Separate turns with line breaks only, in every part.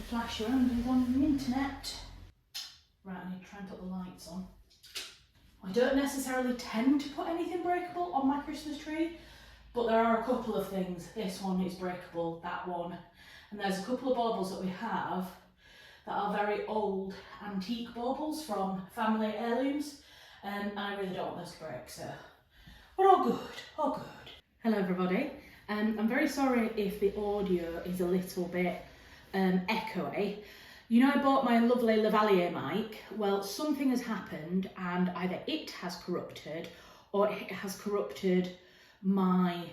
flash around is on the internet. Right, I need to try and put the lights on. I don't necessarily tend to put anything breakable on my Christmas tree, but there are a couple of things. This one is breakable, that one. And there's a couple of baubles that we have that are very old antique baubles from family heirlooms. And I really don't want those to break, so we're all good, all good. Hello everybody. I'm very sorry if the audio is a little bit echoey. You know, I bought my lovely lavalier mic. Well, something has happened and either it has corrupted or it has corrupted my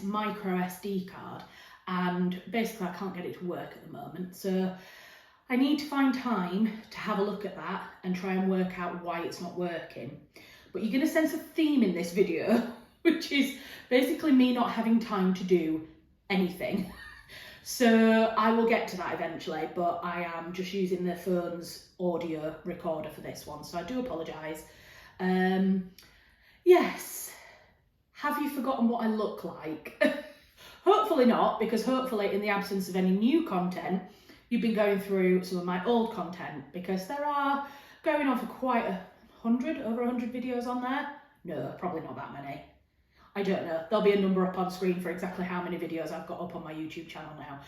micro SD card, and basically I can't get it to work at the moment. So I need to find time to have a look at that and try and work out why it's not working. But you're going to sense a theme in this video, which is basically me not having time to do anything. So I will get to that eventually, but I am just using the phone's audio recorder for this one, so I do apologise. Yes, have you forgotten what I look like? Hopefully not, because hopefully in the absence of any new content, you've been going through some of my old content, because there are going on for quite over 100 videos on there. No, probably not that many. I don't know. There'll be a number up on screen for exactly how many videos I've got up on my YouTube channel now.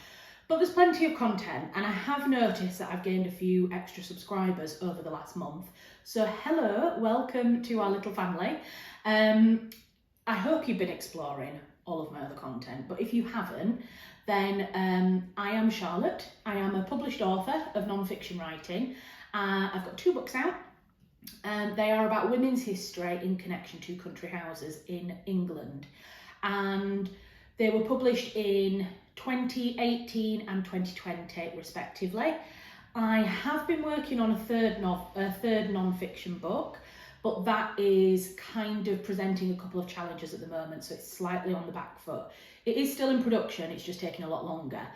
But there's plenty of content, and I have noticed that I've gained a few extra subscribers over the last month. So hello, welcome to our little family. I hope you've been exploring all of my other content, but if you haven't, then I am Charlotte. I am a published author of non-fiction writing. I've got 2 books out. They are about women's history in connection to country houses in England, and they were published in 2018 and 2020 respectively. I have been working on a third non-fiction book, but that is kind of presenting a couple of challenges at the moment, so it's slightly on the back foot. It is still in production, it's just taking a lot longer.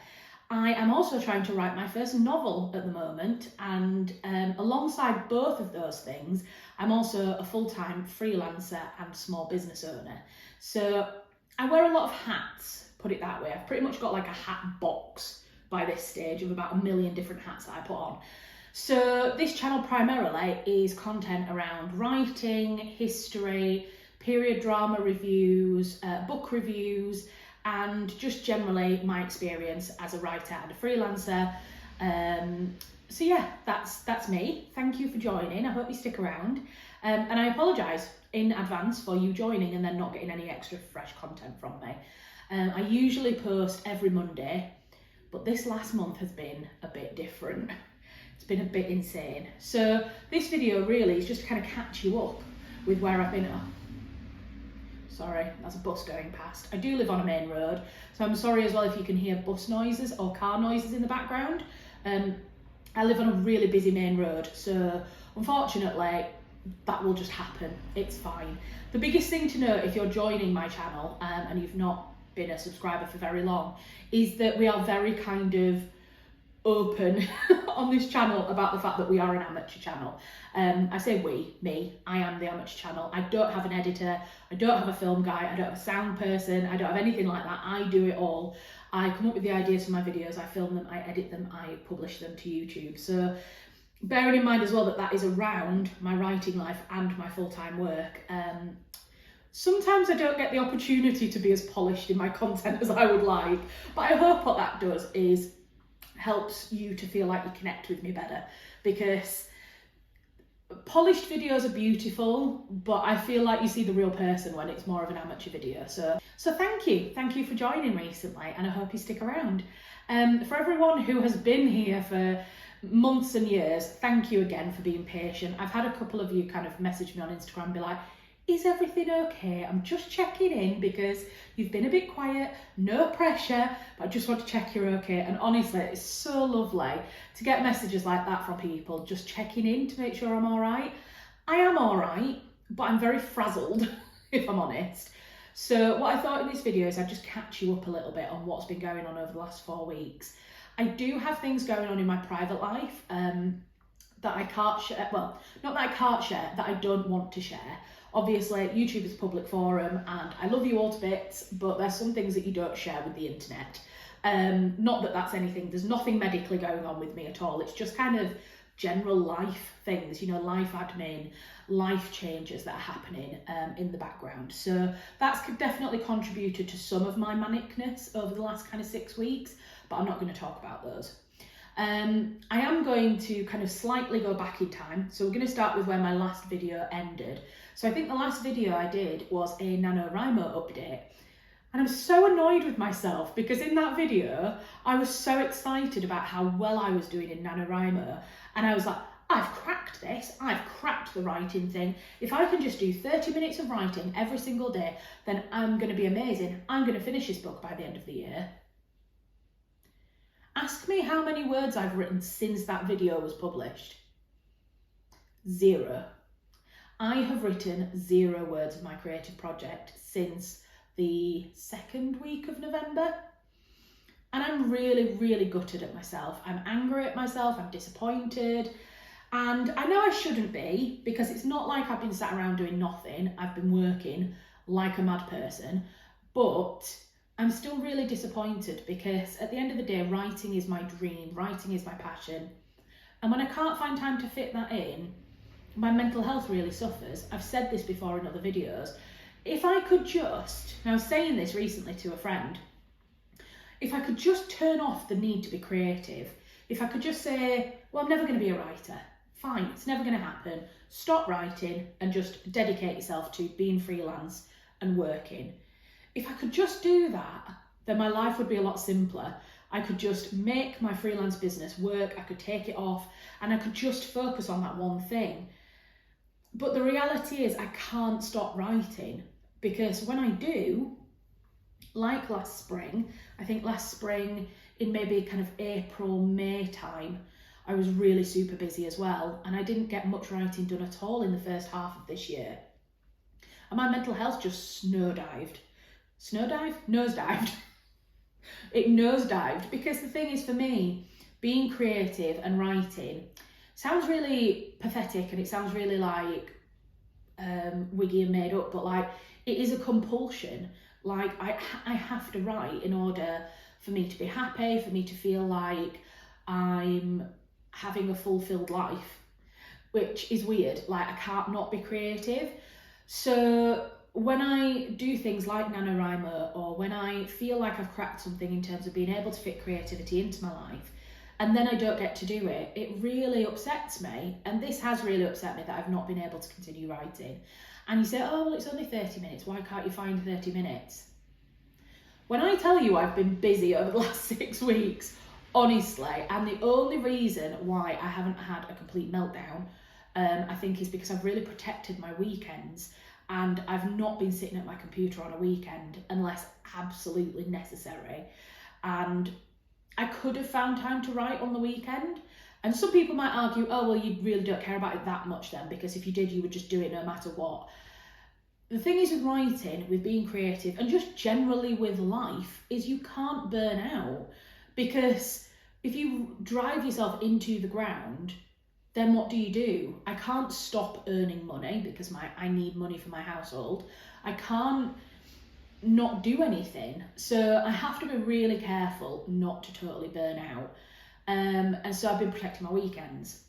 I am also trying to write my first novel at the moment, and alongside both of those things, I'm also a full-time freelancer and small business owner. So I wear a lot of hats, put it that way. I've pretty much got like a hat box by this stage of about 1 million different hats that I put on. So this channel primarily is content around writing, history, period drama reviews, book reviews, and just generally my experience as a writer and a freelancer. So yeah, that's me. Thank you for joining. I hope you stick around. And I apologise in advance for you joining and then not getting any extra fresh content from me. I usually post every Monday, but this last month has been a bit different. It's been a bit insane. So this video really is just to kind of catch you up with where I've been at. Sorry, that's a bus going past. I do live on a main road, so I'm sorry as well if you can hear bus noises or car noises in the background. I live on a really busy main road, so unfortunately that will just happen. It's fine. The biggest thing to note if you're joining my channel and you've not been a subscriber for very long is that we are very kind of open on this channel about the fact that we are an amateur channel. I say me, I am the amateur channel. I don't have an editor, I don't have a film guy, I don't have a sound person, I don't have anything like that. I do it all. I come up with the ideas for my videos, I film them, I edit them, I publish them to YouTube. So bearing in mind as well that that is around my writing life and my full-time work, sometimes I don't get the opportunity to be as polished in my content as I would like, but I hope what that does is helps you to feel like you connect with me better, because polished videos are beautiful, but I feel like you see the real person when it's more of an amateur video. So thank you for joining recently, and I hope you stick around. For everyone who has been here for months and years, thank you again for being patient. I've had a couple of you kind of message me on Instagram and be like, is everything okay? I'm just checking in because you've been a bit quiet, no pressure, but I just want to check you're okay. And honestly, it's so lovely to get messages like that from people, just checking in to make sure I'm all right. I am all right, but I'm very frazzled, if I'm honest. So what I thought in this video is I'd just catch you up a little bit on what's been going on over the last 4 weeks. I do have things going on in my private life that I can't share, well, not that I can't share, that I don't want to share. Obviously, YouTube is a public forum and I love you all to bits, but there's some things that you don't share with the internet. Not that that's anything, there's nothing medically going on with me at all. It's just kind of general life things, you know, life admin, life changes that are happening in the background. So that's definitely contributed to some of my manicness over the last kind of 6 weeks, but I'm not going to talk about those. I am going to kind of slightly go back in time. So we're going to start with where my last video ended. So I think the last video I did was a NaNoWriMo update. And I'm so annoyed with myself because in that video, I was so excited about how well I was doing in NaNoWriMo. And I was like, I've cracked this, I've cracked the writing thing. If I can just do 30 minutes of writing every single day, then I'm going to be amazing. I'm going to finish this book by the end of the year. Ask me how many words I've written since that video was published. 0. I have written 0 words of my creative project since the 2nd week of November. And I'm really, really gutted at myself. I'm angry at myself, I'm disappointed. And I know I shouldn't be, because it's not like I've been sat around doing nothing. I've been working like a mad person, but I'm still really disappointed because at the end of the day, writing is my dream, writing is my passion. And when I can't find time to fit that in, my mental health really suffers. I've said this before in other videos. If I could just, and I was saying this recently to a friend, if I could just turn off the need to be creative, if I could just say, well, I'm never going to be a writer, fine, it's never going to happen, stop writing and just dedicate yourself to being freelance and working. If I could just do that, then my life would be a lot simpler. I could just make my freelance business work, I could take it off, and I could just focus on that one thing. But the reality is I can't stop writing, because when I do, like last spring, I think last spring in maybe kind of April, May time, I was really super busy as well, and I didn't get much writing done at all in the first half of this year. And my mental health just nosedived. It nosedived, because the thing is, for me, being creative and writing sounds really pathetic and it sounds really like wiggy and made up, but like it is a compulsion. Like I have to write in order for me to be happy, for me to feel like I'm having a fulfilled life, which is weird. Like I can't not be creative. So when I do things like NaNoWriMo, or when I feel like I've cracked something in terms of being able to fit creativity into my life, and then I don't get to do it, it really upsets me. And this has really upset me that I've not been able to continue writing. And you say, oh, well, it's only 30 minutes. Why can't you find 30 minutes? When I tell you I've been busy over the last 6 weeks, honestly, and the only reason why I haven't had a complete meltdown, I think is because I've really protected my weekends, and I've not been sitting at my computer on a weekend unless absolutely necessary. And I could have found time to write on the weekend. And some people might argue, oh, well, you really don't care about it that much then, because if you did, you would just do it no matter what. The thing is with writing, with being creative, and just generally with life, is you can't burn out. Because if you drive yourself into the ground, then what do? I can't stop earning money because I need money for my household. I can't not do anything. So I have to be really careful not to totally burn out. And so I've been protecting my weekends.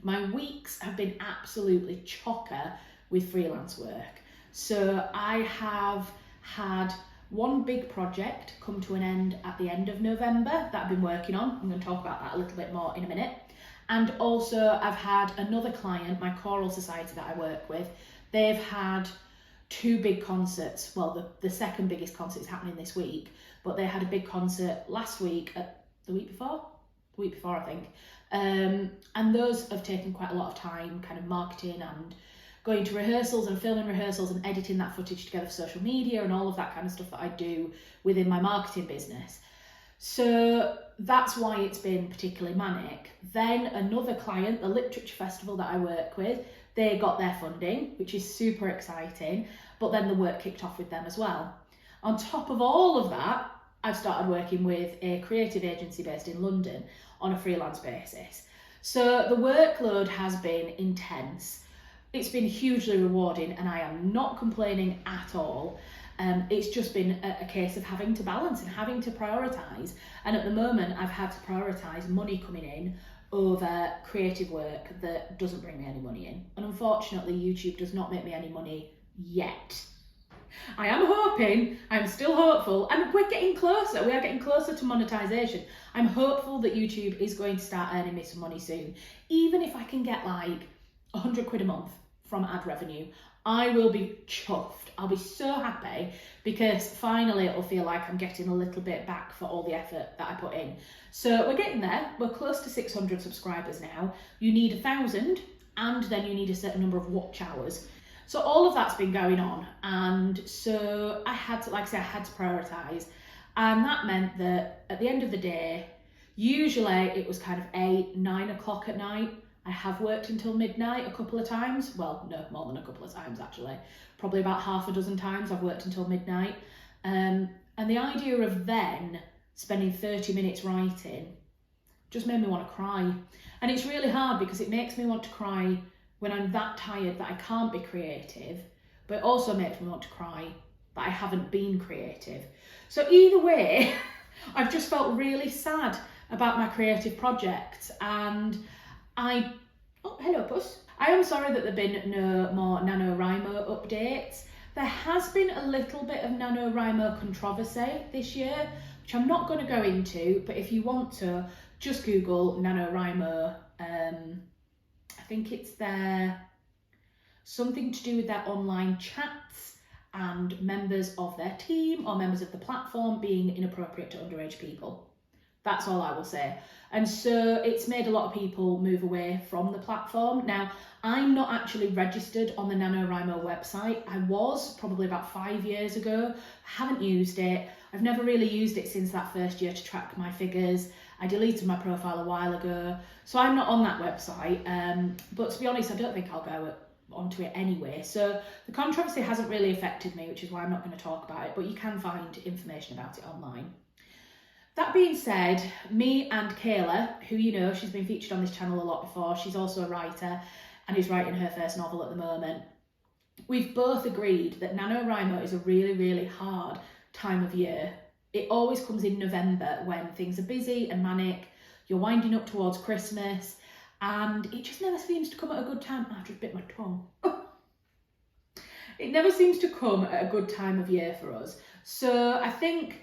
My weeks have been absolutely chocker with freelance work. So I have had one big project come to an end at the end of November that I've been working on. I'm going to talk about that a little bit more in a minute. And also I've had another client, my choral society that I work with, they've had 2 big concerts. Well, the second biggest concert is happening this week, but they had a big concert last week, the week before I think. And those have taken quite a lot of time, kind of marketing and going to rehearsals and filming rehearsals and editing that footage together for social media and all of that kind of stuff that I do within my marketing business. So that's why it's been particularly manic. Then another client, the literature festival that I work with, they got their funding, which is super exciting, but then the work kicked off with them as well. On top of all of that, I've started working with a creative agency based in London on a freelance basis. So the workload has been intense. It's been hugely rewarding and I am not complaining at all. It's just been a case of having to balance and having to prioritise. And at the moment, I've had to prioritise money coming in over creative work that doesn't bring me any money in. And unfortunately, YouTube does not make me any money yet. I am hoping, I'm still hopeful, and we're getting closer. We are getting closer to monetization. I'm hopeful that YouTube is going to start earning me some money soon. Even if I can get like 100 quid a month from ad revenue, I will be chuffed. I'll be so happy because finally it'll feel like I'm getting a little bit back for all the effort that I put in. So we're getting there. We're close to 600 subscribers now. You need 1,000 and then you need a certain number of watch hours. So all of that's been going on, and so I had to, like I said, I had to prioritise, and that meant that at the end of the day, usually it was kind of 8, 9 o'clock at night. I have worked until midnight a couple of times. Well, no, more than a couple of times actually. Probably about half a dozen times I've worked until midnight. And the idea of then spending 30 minutes writing just made me want to cry. And it's really hard because it makes me want to cry when I'm that tired that I can't be creative, but it also makes me want to cry that I haven't been creative. So either way, I've just felt really sad about my creative projects, and oh, hello puss. I am sorry that there have been no more NaNoWriMo updates. There has been a little bit of NaNoWriMo controversy this year, which I'm not going to go into, but if you want to, just Google NaNoWriMo. I think it's something to do with their online chats and members of their team or members of the platform being inappropriate to underage people. That's all I will say. And so it's made a lot of people move away from the platform. Now, I'm not actually registered on the NaNoWriMo website. I was probably about 5 years ago. I haven't used it. I've never really used it since that first year to track my figures. I deleted my profile a while ago, so I'm not on that website. But to be honest, I don't think I'll go onto it anyway. So the controversy hasn't really affected me, which is why I'm not going to talk about it, but you can find information about it online. That being said, me and Kayla, who you know, she's been featured on this channel a lot before, she's also a writer and is writing her first novel at the moment. We've both agreed that NaNoWriMo is a really, really hard time of year. It always comes in November when things are busy and manic, you're winding up towards Christmas, and it just never seems to come at a good time. I just bit my tongue. It never seems to come at a good time of year for us. So I think,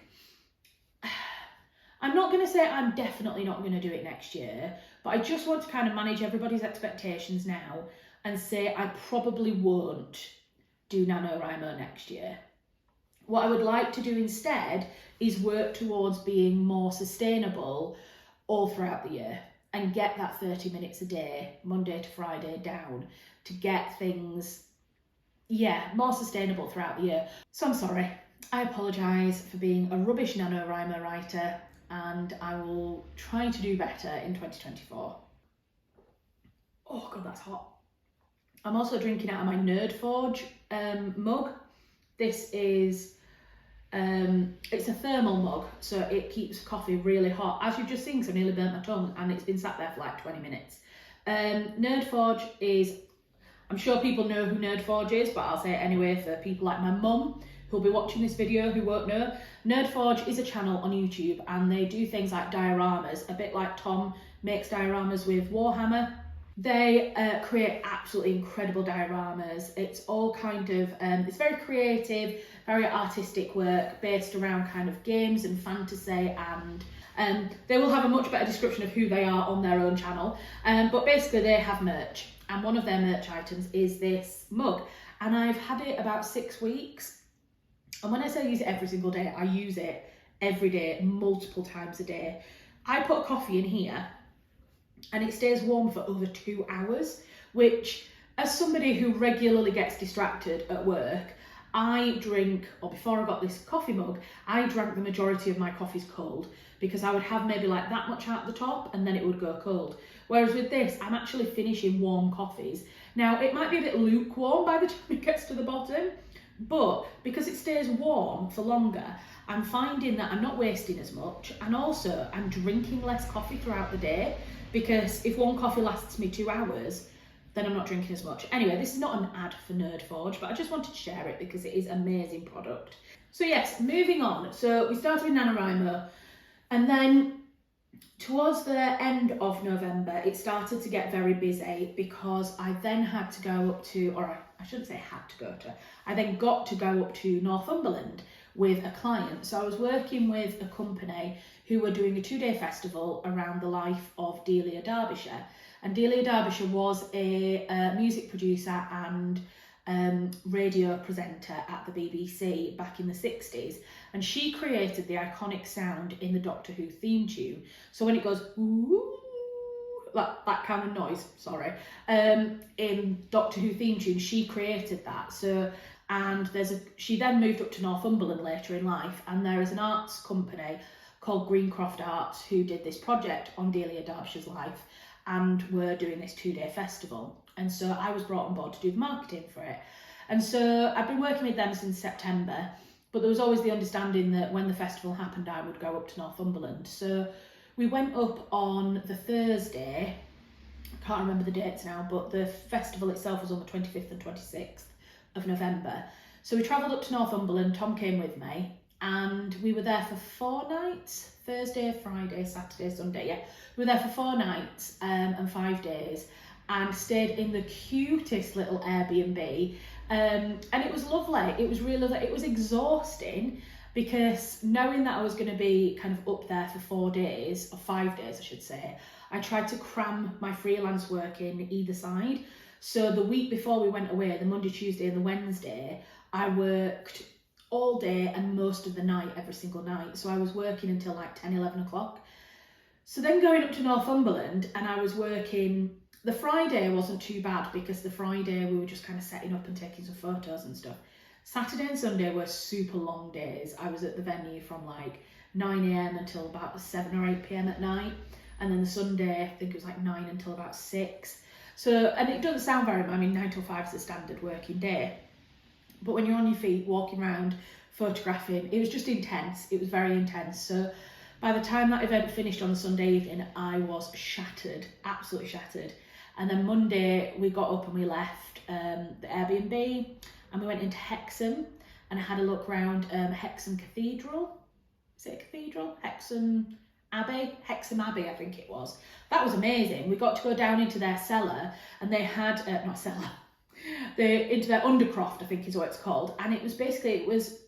I'm not going to say I'm definitely not going to do it next year, but I just want to kind of manage everybody's expectations now and say I probably won't do NaNoWriMo next year. What I would like to do instead is work towards being more sustainable all throughout the year and get that 30 minutes a day, Monday to Friday, down to get things, more sustainable throughout the year. So I'm sorry. I apologise for being a rubbish NaNoWriMo writer, and I will try to do better in 2024. Oh God, that's hot. I'm also drinking out of my NerdForge mug. This is, it's a thermal mug, so it keeps coffee really hot. As you've just seen, because I nearly burnt my tongue, and it's been sat there for like 20 minutes. NerdForge is, I'm sure people know who NerdForge is, but I'll say it anyway for people like my mum who'll be watching this video who won't know. NerdForge is a channel on YouTube, and they do things like dioramas, a bit like Tom makes dioramas with Warhammer. They create absolutely incredible dioramas. It's all kind of, it's very creative, very artistic work based around kind of games and fantasy, and they will have a much better description of who they are on their own channel. But basically they have merch, and one of their merch items is this mug, and I've had it about 6 weeks. And when I say I use it every single day, I use it every day, multiple times a day. I put coffee in here and it stays warm for over 2 hours, which, as somebody who regularly gets distracted at work, I drink, or before I got this coffee mug, I drank the majority of my coffees cold, because I would have maybe like that much out the top and then it would go cold. Whereas with this, I'm actually finishing warm coffees. Now, it might be a bit lukewarm by the time it gets to the bottom, but because it stays warm for longer, I'm finding that I'm not wasting as much, and also I'm drinking less coffee throughout the day, because if one coffee lasts me 2 hours, then I'm not drinking as much. Anyway, this is not an ad for NerdForge, but I just wanted to share it because it is an amazing product. So yes, moving on. So we started with NaNoWriMo, and then towards the end of November, it started to get very busy because I then had to go up to, or I shouldn't say had to go to, I then got to go up to Northumberland with a client. So I was working with a company who were doing a 2-day festival around the life of Delia Derbyshire. And Delia Derbyshire was a music producer and radio presenter at the BBC back in the 60s, and she created the iconic sound in the Doctor Who theme tune. So when it goes ooh, that kind of noise, sorry, in Doctor Who theme tune, she created that. So, and she then moved up to Northumberland later in life, and there is an arts company called Greencroft Arts who did this project on Delia Derbyshire's life and were doing this 2-day festival. And so I was brought on board to do the marketing for it. And so I've been working with them since September, but there was always the understanding that when the festival happened, I would go up to Northumberland. So we went up on the Thursday, I can't remember the dates now, but the festival itself was on the 25th and 26th of November. So we travelled up to Northumberland, Tom came with me, and we were there for 4 nights, Thursday, Friday, Saturday, Sunday, yeah. We were there for 4 nights and 5 days, and stayed in the cutest little Airbnb, and it was lovely. It was really, it was exhausting because knowing that I was going to be kind of up there for 4 days, or 5 days I should say, I tried to cram my freelance work in either side. So the week before we went away, the Monday, Tuesday and the Wednesday, I worked all day and most of the night, every single night. So I was working until like 10, 11 o'clock. So then going up to Northumberland, and I was working, the Friday wasn't too bad because the Friday we were just kind of setting up and taking some photos and stuff. Saturday and Sunday were super long days. I was at the venue from like 9 a.m. until about 7 or 8 p.m. at night. And then the Sunday, I think it was like 9 until about 6. So, and it doesn't sound very, I mean, 9 till 5 is a standard working day. But when you're on your feet, walking around, photographing, it was just intense. It was very intense. So by the time that event finished on the Sunday evening, I was shattered, absolutely shattered. And then Monday, we got up and we left the Airbnb and we went into Hexham, and I had a look around Hexham Cathedral. Is it a cathedral? Hexham Abbey, I think it was. That was amazing. We got to go down into their cellar, and they had, not cellar, into their undercroft, I think is what it's called. And it was basically, it was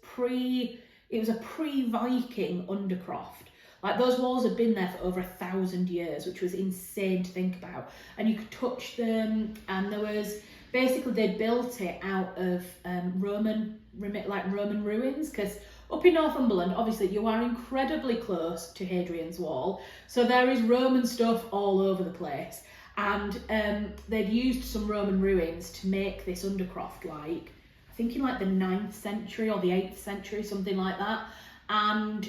a pre-Viking undercroft. Like those walls had been there for over 1,000 years, which was insane to think about. And you could touch them, and there was, basically they built it out of Roman ruins, because up in Northumberland, obviously you are incredibly close to Hadrian's Wall. So there is Roman stuff all over the place. And they'd used some Roman ruins to make this undercroft, like, I think in like the 9th century or the 8th century, something like that. And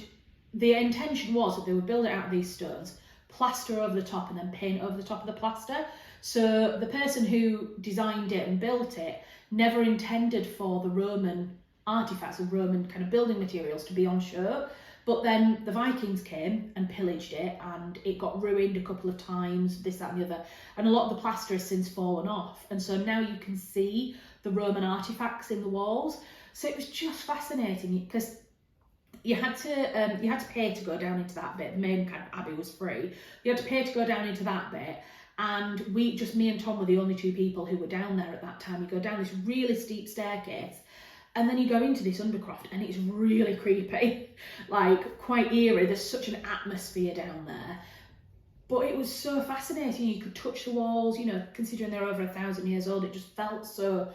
the intention was that they would build it out of these stones, plaster over the top, and then paint over the top of the plaster. So the person who designed it and built it never intended for the Roman artifacts of Roman kind of building materials to be on show. But then the Vikings came and pillaged it, and it got ruined a couple of times, this, that and the other. And a lot of the plaster has since fallen off. And so now you can see the Roman artifacts in the walls. So it was just fascinating because you had to pay to go down into that bit. The main kind of abbey was free. You had to pay to go down into that bit. And me and Tom were the only 2 people who were down there at that time. You go down this really steep staircase, and then you go into this undercroft, and it's really creepy, like quite eerie. There's such an atmosphere down there. But it was so fascinating. You could touch the walls, you know, considering they're over 1,000 years old, it just felt so,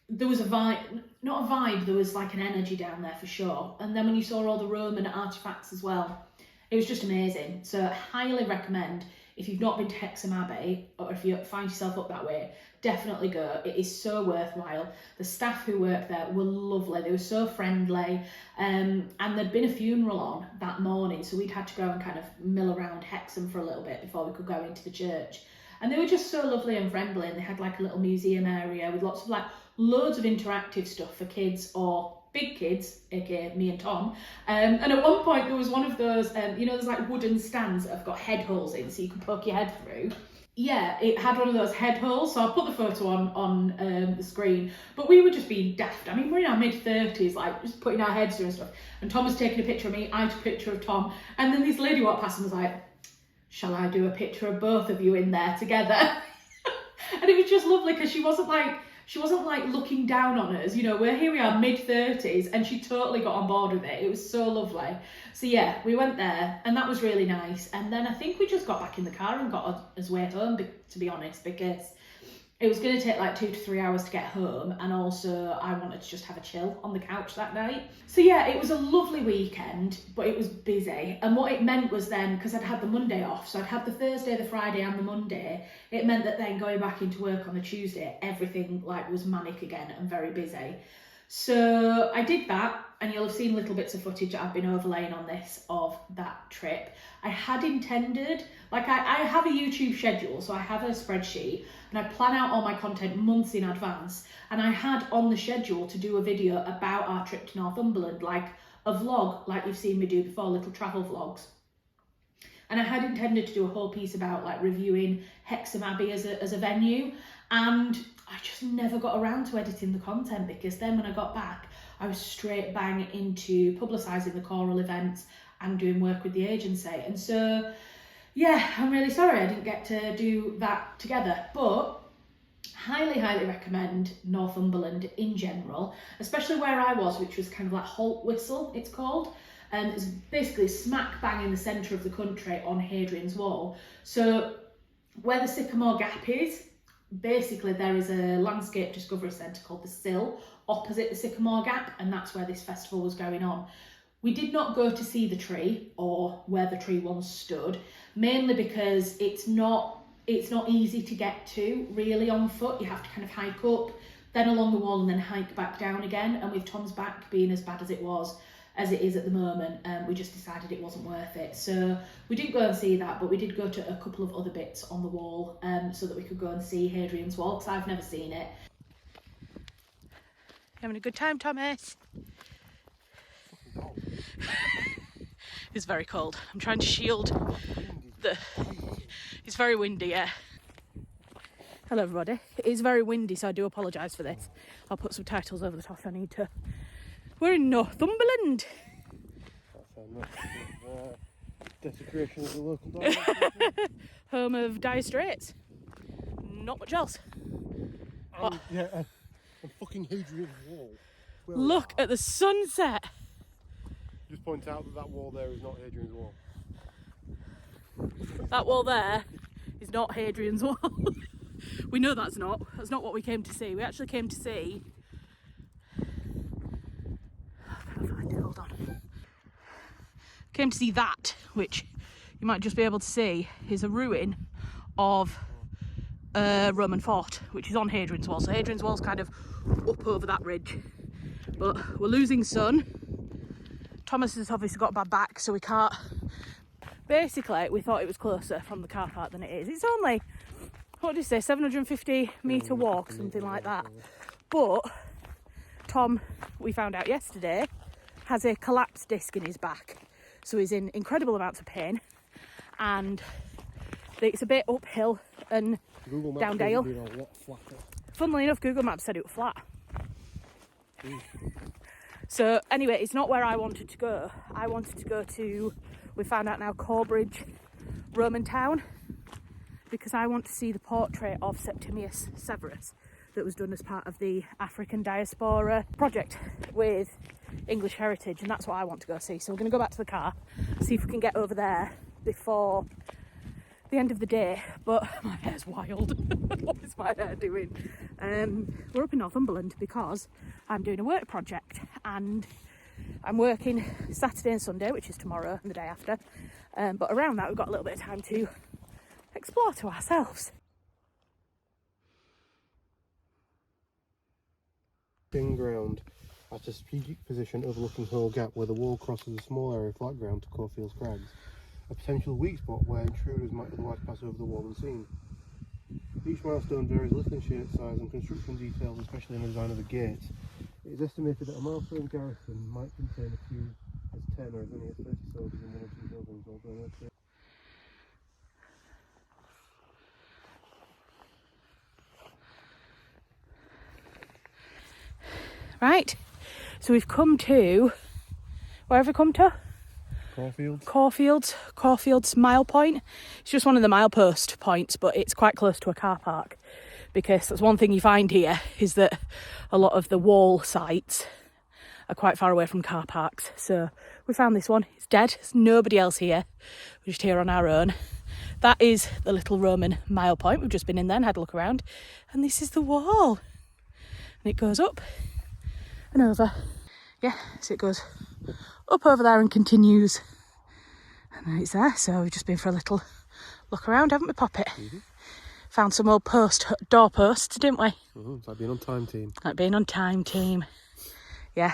there was a vibe, not a vibe, there was like an energy down there for sure. And then when you saw all the Roman artifacts as well, it was just amazing. So I highly recommend, if you've not been to Hexham Abbey, or if you find yourself up that way, definitely go. It is so worthwhile. The staff who worked there were lovely. They were so friendly. And there'd been a funeral on that morning, so we'd had to go and kind of mill around Hexham for a little bit before we could go into the church. And they were just so lovely and friendly, and they had like a little museum area with lots of like loads of interactive stuff for kids or big kids, aka me and Tom. And at one point there was one of those, you know, there's like wooden stands that have got head holes in so you can poke your head through. yeah, it had one of those head holes, so I'll put the photo on the screen. But we were just being daft. I mean, we're in our mid-30s, like just putting our heads through and stuff. And Tom was taking a picture of me, I took a picture of Tom, and then this lady walked past and was like, "Shall I do a picture of both of you in there together?" And it was just lovely because she wasn't like looking down on us. You know, here we are, mid-30s, and she totally got on board with it. It was so lovely. So yeah, we went there, and that was really nice. And then I think we just got back in the car and got us way home, to be honest, because it was going to take like 2 to 3 hours to get home, and also I wanted to just have a chill on the couch that night. So yeah, it was a lovely weekend, but it was busy. And what it meant was then, because I'd had the Monday off, so I'd had the Thursday, the Friday and the Monday, it meant that then going back into work on the Tuesday, everything like was manic again and very busy. So I did that, and you'll have seen little bits of footage that I've been overlaying on this of that trip. I had intended, like I have a YouTube schedule, so I have a spreadsheet, and I plan out all my content months in advance, and I had on the schedule to do a video about our trip to Northumberland, like a vlog, like you've seen me do before, little travel vlogs. And I had intended to do a whole piece about like reviewing Hexham Abbey as a venue, and I just never got around to editing the content, because then when I got back, I was straight bang into publicising the choral events and doing work with the agency. And so, yeah, I'm really sorry I didn't get to do that together, but highly, highly recommend Northumberland in general, especially where I was, which was kind of like Holt Whistle, it's called. And it's basically smack bang in the centre of the country on Hadrian's Wall. So where the Sycamore Gap is, basically there is a landscape discovery centre called the Sill opposite the Sycamore Gap, and that's where this festival was going on. We did not go to see the tree or where the tree once stood, mainly because it's not easy to get to really on foot. You have to kind of hike up, then along the wall, and then hike back down again. And with Tom's back being as bad as it is at the moment, we just decided it wasn't worth it. So we didn't go and see that, but we did go to a couple of other bits on the wall, so that we could go and see Hadrian's Wall, because I've never seen it. Having a good time, Thomas? It's very cold. I'm trying to shield the... It's very windy, yeah. Hello everybody. It is very windy, so I do apologise for this. I'll put subtitles over the top if I need to. We're in Northumberland.
Desecration of the local dialect.
Home of Dire Straits. Not much else.
Yeah, and fucking Hadrian's Wall.
Look at the sunset.
Just point out that wall there is not Hadrian's Wall.
That wall there is not Hadrian's Wall. We know that's not what we came to see. We actually came to see... Can I find it? Hold on. Came to see that, which you might just be able to see is a ruin of a Roman fort, which is on Hadrian's Wall. So Hadrian's Wall's kind of up over that ridge. But we're losing sun. Thomas has obviously got a bad back, so we can't... Basically, we thought it was closer from the car park than it is. It's only, what did you say, 750 metre walk, something like that. But Tom, we found out yesterday, has a collapsed disc in his back. So he's in incredible amounts of pain. And it's a bit uphill and down dale. Funnily enough, Google Maps said it was flat. So anyway, it's not where I wanted to go. I wanted to go to, we found out now, Corbridge Roman town, because I want to see the portrait of Septimius Severus that was done as part of the African diaspora project with English Heritage, and that's what I want to go see. So we're going to go back to the car, see if we can get over there before the end of the day. But my hair's wild. What is my hair doing? We're up in Northumberland because I'm doing a work project, and I'm working Saturday and Sunday, which is tomorrow and the day after, but around that we've got a little bit of time to explore to ourselves.
Ground at a strategic position overlooking Hole Gap, where the wall crosses a small area of flat ground to Caulfield's Crags, a potential weak spot where intruders might otherwise pass over the wall unseen. Each milestone varies little in shape, size and construction details, especially in the design of the gates. It is estimated that a milestone garrison might contain a few as 10 or as many as 30 soldiers in one or two buildings, although
Right, so we've come to, where have we come to? Caulfield's mile point. It's just one of the milepost points, but it's quite close to a car park, because that's one thing you find here, is that a lot of the wall sites are quite far away from car parks. So we found this one. It's dead. There's nobody else here. We're just here on our own. That is the little Roman mile point. We've just been in there and had a look around. And this is the wall. And it goes up and over. Yeah, so it goes up over there and continues. And then it's there. So we've just been for a little look around, haven't we, Poppet? Mm-hmm. Found some old door posts, didn't we?
Mm-hmm. It's like being on time team.
Like being on time team. Yeah.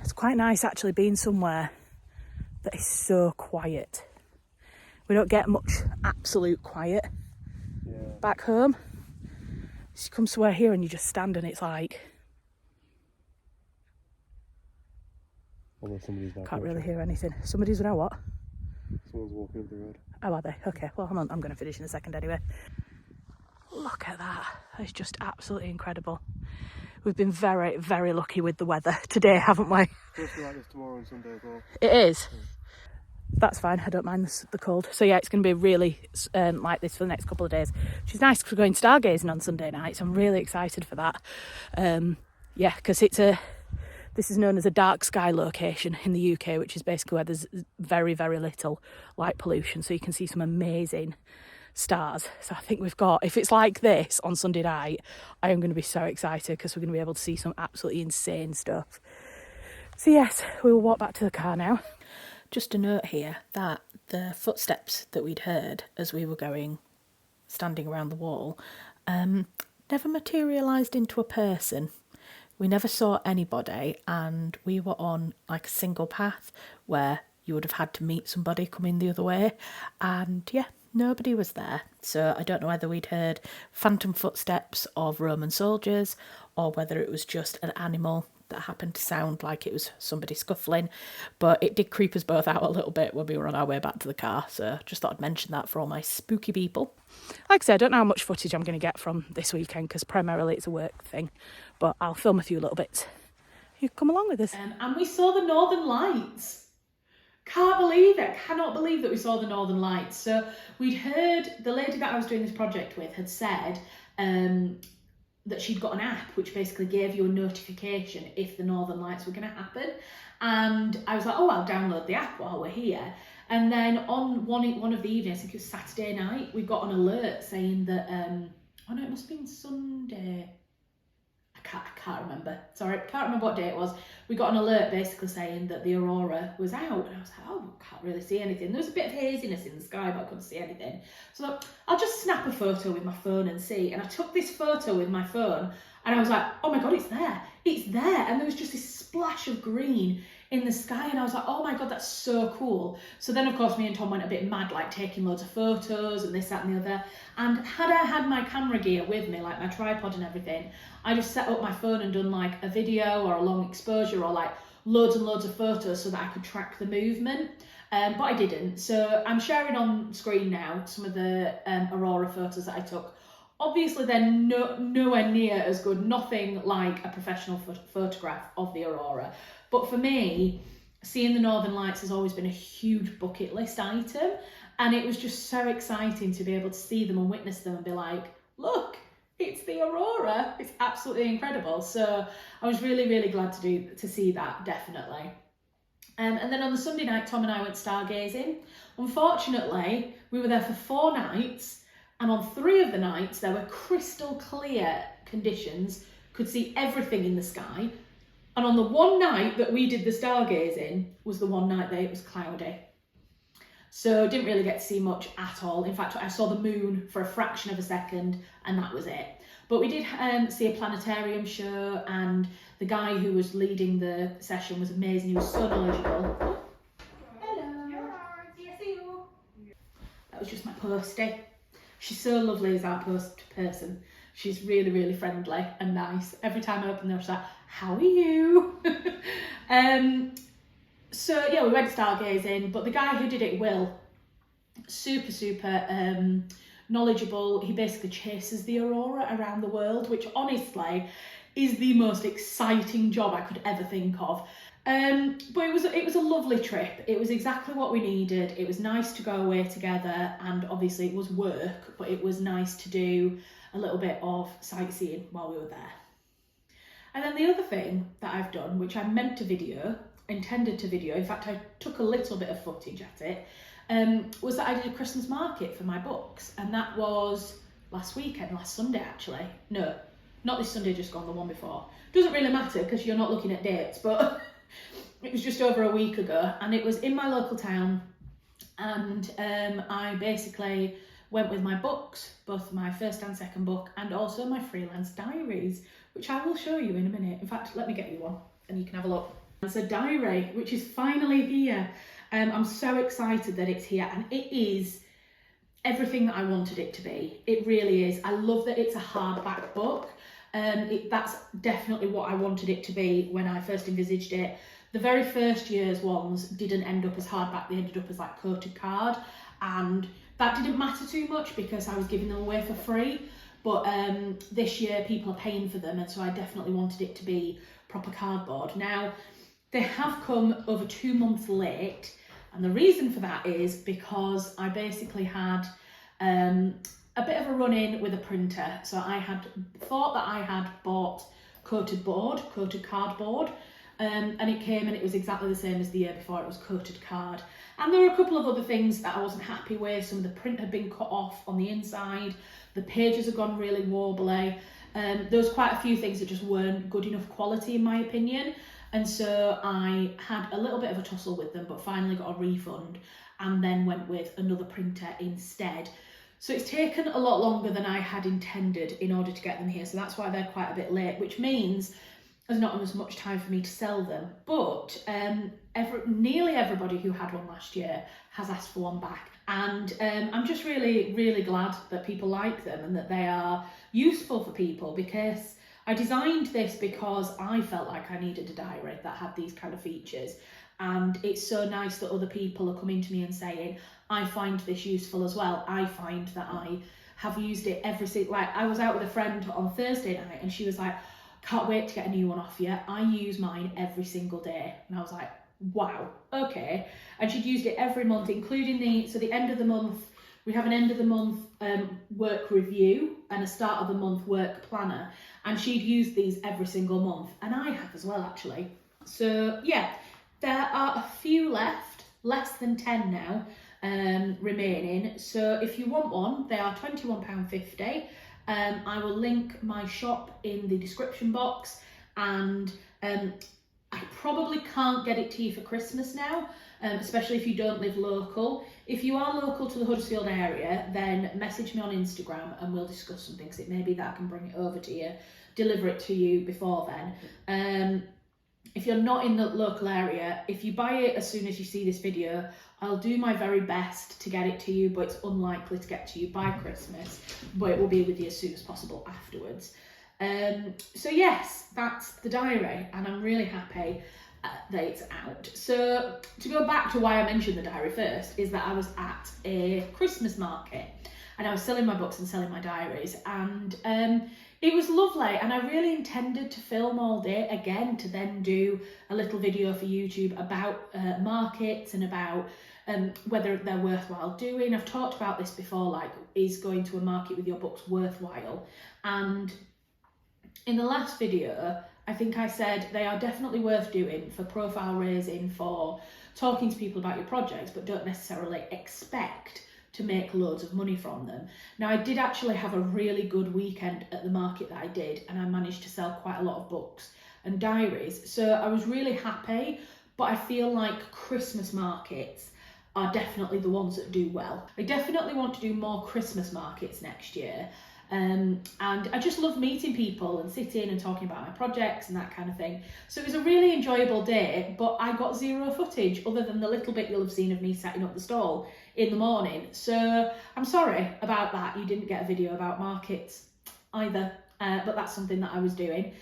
It's quite nice actually being somewhere that is so quiet. We don't get much absolute quiet back home. So you come somewhere here and you just stand and it's like...
Although somebody's now
can't really hear anything. Somebody's now what?
Someone's walking up the road.
Oh, are they? Okay, well, I'm going to finish in a second anyway. Look at that. It's just absolutely incredible. We've been very, very lucky with the weather today, haven't we?
It's supposed to be like this tomorrow and Sunday as well.
It is? Yeah. That's fine, I don't mind the cold. So yeah, it's going to be really like this for the next couple of days, which is nice because we're going stargazing on Sunday night, so I'm really excited for that. Yeah, because this is known as a dark sky location in the UK, which is basically where there's very, very little light pollution, so you can see some amazing stars. So I think we've got, if it's like this on Sunday night, I am going to be so excited because we're going to be able to see some absolutely insane stuff. So yes, we will walk back to the car now. Just a note here that the footsteps that we'd heard as we were standing around the wall, never materialised into a person. We never saw anybody, and we were on like a single path where you would have had to meet somebody coming the other way, and yeah, nobody was there. So I don't know whether we'd heard phantom footsteps of Roman soldiers or whether it was just an animal that happened to sound like it was somebody scuffling, but it did creep us both out a little bit when we were on our way back to the car, so just thought I'd mention that for all my spooky people. Like I said, I don't know how much footage I'm going to get from this weekend because primarily it's a work thing, but I'll film a few little bits. You come along with us.
And we saw the Northern Lights. Can't believe it. Cannot believe that we saw the Northern Lights. So we'd heard, the lady that I was doing this project with had said that she'd got an app which basically gave you a notification if the Northern Lights were going to happen. And I was like, oh, I'll download the app while we're here. And then on one of the evenings, I think it was Saturday night, we got an alert saying that, oh no, it must have been Sunday. I can't remember. Sorry, can't remember what day it was. We got an alert basically saying that the aurora was out. And I was like, oh, can't really see anything. There was a bit of haziness in the sky, but I couldn't see anything. So I'll just snap a photo with my phone and see. And I took this photo with my phone and I was like, oh my God, it's there. It's there. And there was just this splash of green in the sky. And I was like, oh my God, that's so cool. So then, of course, me and Tom went a bit mad, like taking loads of photos and this, that and the other. And had I had my camera gear with me, like my tripod and everything, I just set up my phone and done like a video or a long exposure or like loads and loads of photos so that I could track the movement. But I didn't. So I'm sharing on screen now some of the aurora photos that I took. Obviously, they're nowhere near as good, nothing like a professional photograph of the aurora. But for me, seeing the Northern Lights has always been a huge bucket list item. And it was just so exciting to be able to see them and witness them and be like, look, it's the aurora. It's absolutely incredible. So I was really, really glad to see that, definitely. And then on the Sunday night, Tom and I went stargazing. Unfortunately, we were there for 4 nights. And on 3 of the nights, there were crystal clear conditions, could see everything in the sky. And on the one night that we did the stargazing was the one night that it was cloudy. So didn't really get to see much at all. In fact, I saw the moon for a fraction of a second and that was it. But we did see a planetarium show, and the guy who was leading the session was amazing. He was so knowledgeable. Oh, hello. Yes, you. That was just my postie. She's so lovely as our post person. She's really, really friendly and nice. Every time I open there, she's like, how are you? So yeah, we went stargazing, but the guy who did it, Will, super knowledgeable. He basically chases the aurora around the world, which honestly is the most exciting job I could ever think of. But it was a lovely trip. It was exactly what we needed. It was nice to go away together, and obviously it was work, but it was nice to do a little bit of sightseeing while we were there. And then the other thing that I've done, which I intended to video, in fact I took a little bit of footage at it, was that I did a Christmas market for my books, and that was last Sunday actually. No, not this Sunday just gone, the one before. Doesn't really matter because you're not looking at dates, but it was just over a week ago, and it was in my local town, and I basically went with my books, both my first and second book, and also my freelance diaries, which I will show you in a minute. In fact, let me get you one and you can have a look. It's a diary which is finally here. I'm so excited that it's here, and it is everything that I wanted it to be. It really is. I love that it's a hardback book. That's definitely what I wanted it to be when I first envisaged it. The very first year's ones didn't end up as hardback, they ended up as like coated card, and that didn't matter too much because I was giving them away for free. But this year people are paying for them, and so I definitely wanted it to be proper cardboard. Now, they have come over 2 months late, and the reason for that is because I basically had a bit of a run-in with a printer. So I had thought that I had bought coated cardboard, and it came and it was exactly the same as the year before. It was coated card. And there were a couple of other things that I wasn't happy with. Some of the print had been cut off on the inside, the pages had gone really wobbly. There was quite a few things that just weren't good enough quality in my opinion. And so I had a little bit of a tussle with them, but finally got a refund and then went with another printer instead. So it's taken a lot longer than I had intended in order to get them here. So that's why they're quite a bit late, which means there's not as much time for me to sell them. But nearly everybody who had one last year has asked for one back. And I'm just really, really glad that people like them and that they are useful for people, because I designed this because I felt like I needed a diary that had these kind of features. And it's so nice that other people are coming to me and saying, I find this useful as well. I find that I have used it every single, like I was out with a friend on Thursday night and she was like, can't wait to get a new one off you. I use mine every single day. And I was like, wow, okay. And she'd used it every month, including the end of the month. We have an end of the month work review and a start of the month work planner. And she'd used these every single month. And I have as well, actually. So yeah, there are a few left, less than 10 now remaining. So if you want one, they are £21.50. I will link my shop in the description box, and I probably can't get it to you for Christmas now, especially if you don't live local. If you are local to the Huddersfield area, then message me on Instagram and we'll discuss something, because it may be that I can bring it over to you, deliver it to you before then. If you're not in the local area, if you buy it as soon as you see this video, I'll do my very best to get it to you, but it's unlikely to get to you by Christmas, but it will be with you as soon as possible afterwards. So yes, that's the diary, and I'm really happy that it's out. So to go back to why I mentioned the diary first, is that I was at a Christmas market and I was selling my books and selling my diaries, and it was lovely, and I really intended to film all day again to then do a little video for YouTube about markets and about whether they're worthwhile doing. I've talked about this before, like, is going to a market with your books worthwhile? And in the last video, I think I said they are definitely worth doing for profile raising, for talking to people about your projects, but don't necessarily expect to make loads of money from them. Now, I did actually have a really good weekend at the market that I did, and I managed to sell quite a lot of books and diaries. So I was really happy, but I feel like Christmas markets are definitely the ones that do well. I definitely want to do more Christmas markets next year. And I just love meeting people and sitting and talking about my projects and that kind of thing. So it was a really enjoyable day, but I got zero footage other than the little bit you'll have seen of me setting up the stall in the morning. So I'm sorry about that. You didn't get a video about markets either, but that's something that I was doing.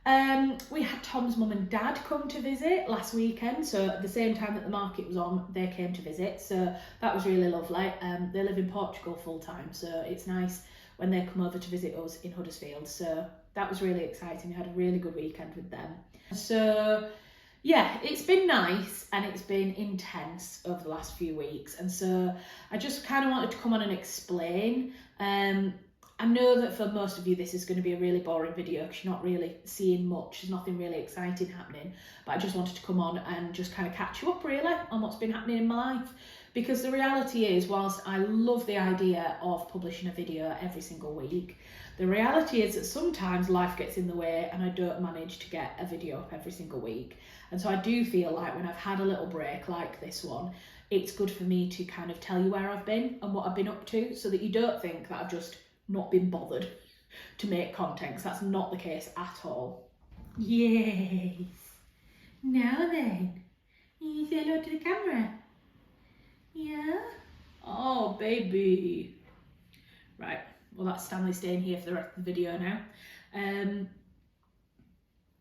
We had Tom's mum and dad come to visit last weekend, so at the same time that the market was on, they came to visit, so that was really lovely. They live in Portugal full time, so it's nice when they come over to visit us in Huddersfield, so that was really exciting. We had a really good weekend with them. So yeah, it's been nice and it's been intense over the last few weeks. And so I just kind of wanted to come on and explain. I know that for most of you this is going to be a really boring video because you're not really seeing much, there's nothing really exciting happening, but I just wanted to come on and just kind of catch you up really on what's been happening in my life. Because the reality is, whilst I love the idea of publishing a video every single week, the reality is that sometimes life gets in the way and I don't manage to get a video up every single week. And so I do feel like when I've had a little break like this one, it's good for me to kind of tell you where I've been and what I've been up to, so that you don't think that I've just not been bothered to make content, because that's not the case at all. Yes. Now then, you say hello to the camera. Yeah? Oh, baby. Right, well that's Stanley staying here for the rest of the video now.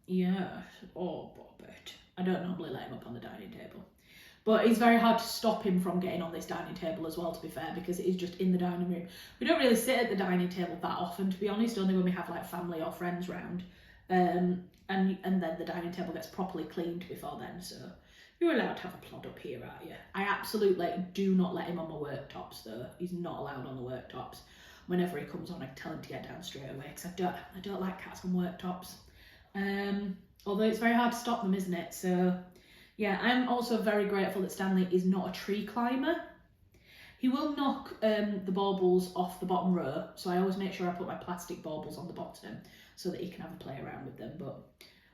Yeah, oh, Bobbert. I don't normally let him up on the dining table. But it's very hard to stop him from getting on this dining table as well, to be fair, because it is just in the dining room. We don't really sit at the dining table that often, to be honest, only when we have like family or friends round. And then the dining table gets properly cleaned before then, so you're allowed to have a plod up here, aren't you? I absolutely do not let him on my worktops though. He's not allowed on the worktops. Whenever he comes on, I tell him to get down straight away, because I don't like cats on worktops. Although it's very hard to stop them, isn't it? So yeah, I'm also very grateful that Stanley is not a tree climber. He will knock the baubles off the bottom row, so I always make sure I put my plastic baubles on the bottom so that he can have a play around with them. But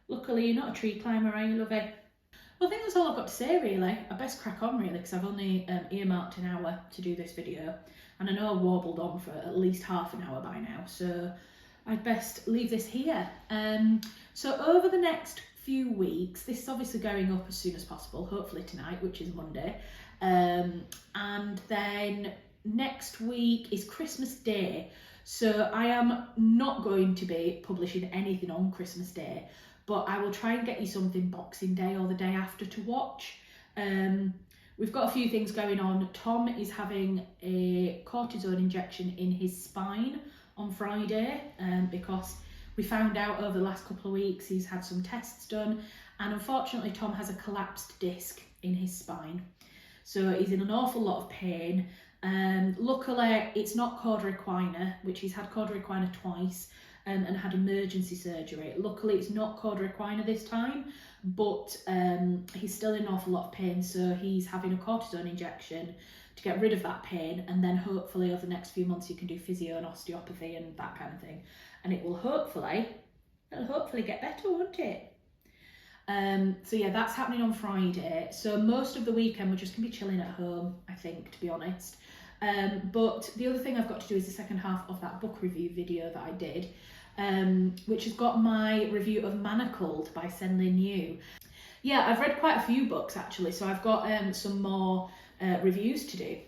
luckily you're not a tree climber, are you, lovey? Well, I think that's all I've got to say really. I best crack on really, because I've only earmarked an hour to do this video, and I know I warbled on for at least half an hour by now, so I'd best leave this here. So over the next few weeks, this is obviously going up as soon as possible, hopefully tonight, which is Monday, and then next week is Christmas Day, so I am not going to be publishing anything on Christmas Day, but I will try and get you something Boxing Day or the day after to watch. We've got a few things going on. Tom is having a cortisone injection in his spine on Friday, because we found out over the last couple of weeks he's had some tests done, and unfortunately Tom has a collapsed disc in his spine. So he's in an awful lot of pain. Luckily it's not cauda equina, which he's had cauda equina twice and had emergency surgery. Luckily it's not cauda equina this time, but he's still in an awful lot of pain, so he's having a cortisone injection to get rid of that pain, and then hopefully over the next few months you can do physio and osteopathy and that kind of thing, and it'll hopefully get better, won't it? So yeah, that's happening on Friday. So most of the weekend we're just gonna be chilling at home, I think, to be honest. But the other thing I've got to do is the second half of that book review video that I did, which has got my review of Manacled by Senlin Yu. Yeah, I've read quite a few books actually, so I've got some more reviews to do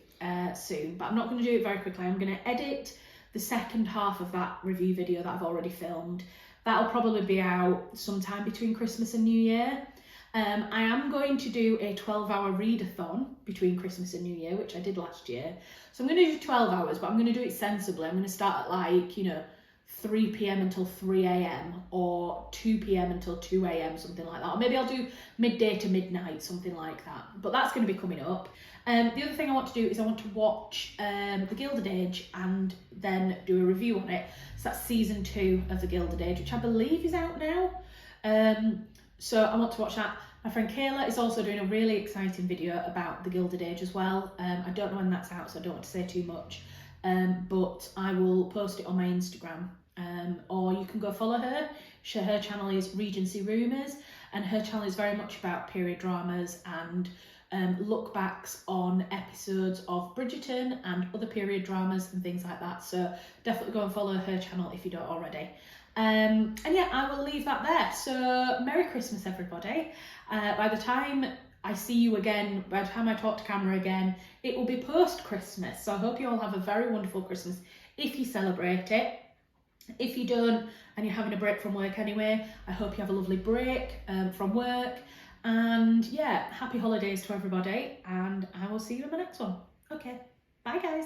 soon, but I'm not going to do it very quickly. I'm going to edit the second half of that review video that I've already filmed. That'll probably be out sometime between Christmas and New Year. I am going to do a 12-hour readathon between Christmas and New Year, which I did last year. So I'm going to do 12 hours, but I'm going to do it sensibly. I'm going to start at like, 3 p.m. until 3 a.m. or 2 p.m. until 2 a.m., something like that. Or maybe I'll do midday to midnight, something like that. But that's going to be coming up. The other thing I want to do is I want to watch The Gilded Age and then do a review on it. So that's season 2 of The Gilded Age, which I believe is out now. So I want to watch that. My friend Kayla is also doing a really exciting video about The Gilded Age as well. I don't know when that's out, so I don't want to say too much. But I will post it on my Instagram, or you can go follow her. Her channel is Regency Rumours, and her channel is very much about period dramas and look backs on episodes of Bridgerton and other period dramas and things like that. So definitely go and follow her channel if you don't already. And yeah, I will leave that there. So Merry Christmas, everybody. By the time I see you again, by the time I talk to camera again, it will be post-Christmas. So I hope you all have a very wonderful Christmas if you celebrate it. If you don't and you're having a break from work anyway, I hope you have a lovely break from work. And yeah, happy holidays to everybody, and I will see you in the next one. Okay, bye guys.